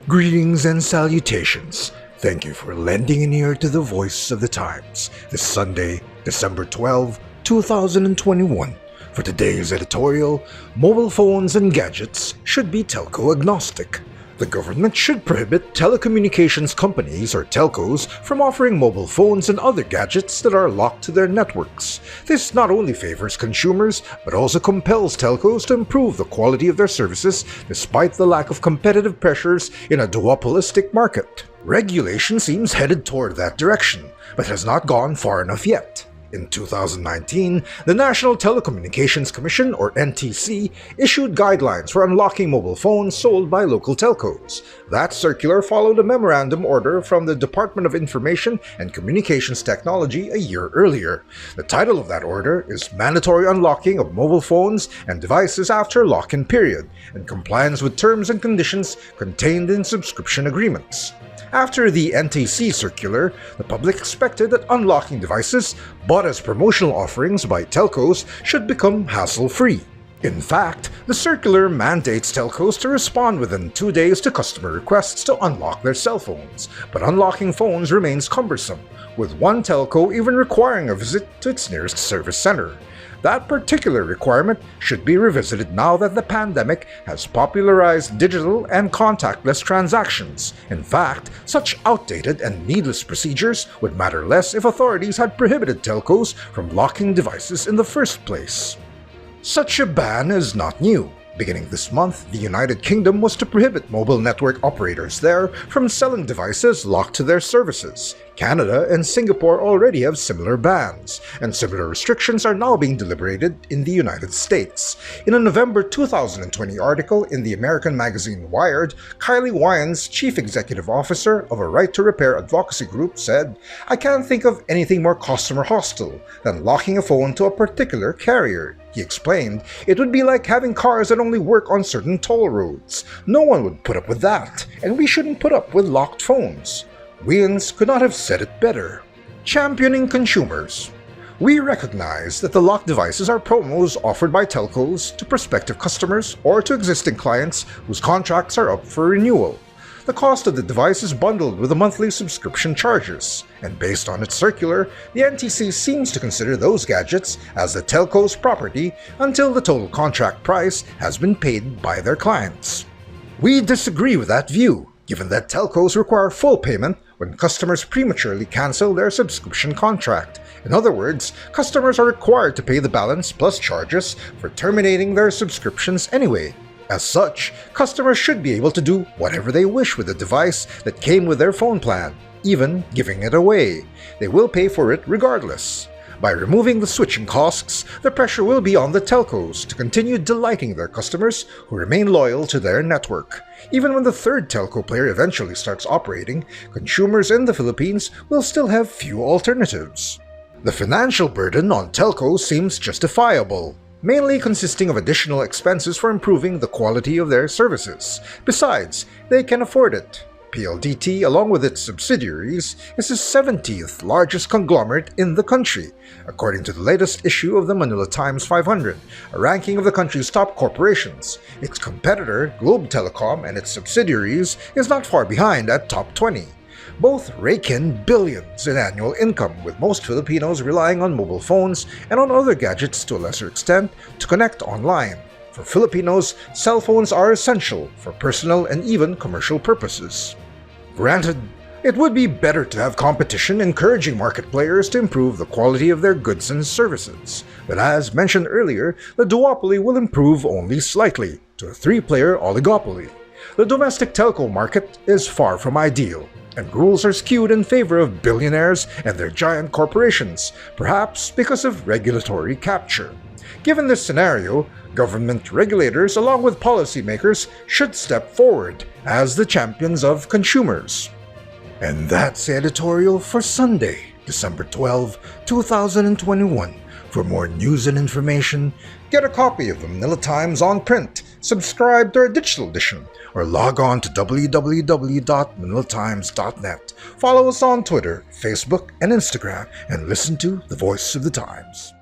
Greetings and salutations. Thank you for lending an ear to the voice of the times this Sunday, December 12, 2021. For today's editorial, mobile phones and gadgets should be telco agnostic. The government should prohibit telecommunications companies or telcos from offering mobile phones and other gadgets that are locked to their networks. This not only favors consumers, but also compels telcos to improve the quality of their services despite the lack of competitive pressures in a duopolistic market. Regulation seems headed toward that direction, but has not gone far enough yet. In 2019, the National Telecommunications Commission, or NTC, issued guidelines for unlocking mobile phones sold by local telcos. That circular followed a memorandum order from the Department of Information and Communications Technology a year earlier. The title of that order is Mandatory Unlocking of Mobile Phones and Devices After Lock-in Period, and compliance with terms and conditions contained in subscription agreements. After the NTC circular, the public expected that unlocking devices bought as promotional offerings by telcos should become hassle-free. In fact, the circular mandates telcos to respond within 2 days to customer requests to unlock their cell phones, but unlocking phones remains cumbersome, with one telco even requiring a visit to its nearest service center. That particular requirement should be revisited now that the pandemic has popularized digital and contactless transactions. In fact, such outdated and needless procedures would matter less if authorities had prohibited telcos from locking devices in the first place. Such a ban is not new. Beginning this month, the United Kingdom was to prohibit mobile network operators there from selling devices locked to their services. Canada and Singapore already have similar bans, and similar restrictions are now being deliberated in the United States. In a November 2020 article in the American magazine Wired, Kylie Wyans, chief executive officer of a right-to-repair advocacy group, said, "I can't think of anything more customer hostile than locking a phone to a particular carrier." He explained, "It would be like having cars that only work on certain toll roads. No one would put up with that, and we shouldn't put up with locked phones." Wyans could not have said it better. Championing consumers. We recognize that the locked devices are promos offered by telcos to prospective customers or to existing clients whose contracts are up for renewal. The cost of the device is bundled with the monthly subscription charges, and based on its circular, the NTC seems to consider those gadgets as the telco's property until the total contract price has been paid by their clients. We disagree with that view, given that telcos require full payment when customers prematurely cancel their subscription contract. In other words, customers are required to pay the balance plus charges for terminating their subscriptions anyway. As such, customers should be able to do whatever they wish with the device that came with their phone plan, even giving it away. They will pay for it regardless. By removing the switching costs, the pressure will be on the telcos to continue delighting their customers who remain loyal to their network. Even when the third telco player eventually starts operating, consumers in the Philippines will still have few alternatives. The financial burden on telcos seems justifiable, mainly consisting of additional expenses for improving the quality of their services. Besides, they can afford it. PLDT, along with its subsidiaries, is the 70th largest conglomerate in the country, according to the latest issue of the Manila Times 500, a ranking of the country's top corporations. Its competitor, Globe Telecom, and its subsidiaries is not far behind at top 20. Both rake in billions in annual income, with most Filipinos relying on mobile phones and on other gadgets to a lesser extent to connect online. For Filipinos, cell phones are essential for personal and even commercial purposes. Granted, it would be better to have competition encouraging market players to improve the quality of their goods and services, but as mentioned earlier, the duopoly will improve only slightly to a three-player oligopoly. The domestic telco market is far from ideal, and rules are skewed in favor of billionaires and their giant corporations, perhaps because of regulatory capture. Given this scenario, government regulators along with policymakers should step forward as the champions of consumers. And that's the editorial for Sunday, December 12, 2021. For more news and information, get a copy of the Manila Times on print, subscribe to our digital edition, or log on to www.manilatimes.net. Follow us on Twitter, Facebook, and Instagram, and listen to the Voice of the Times.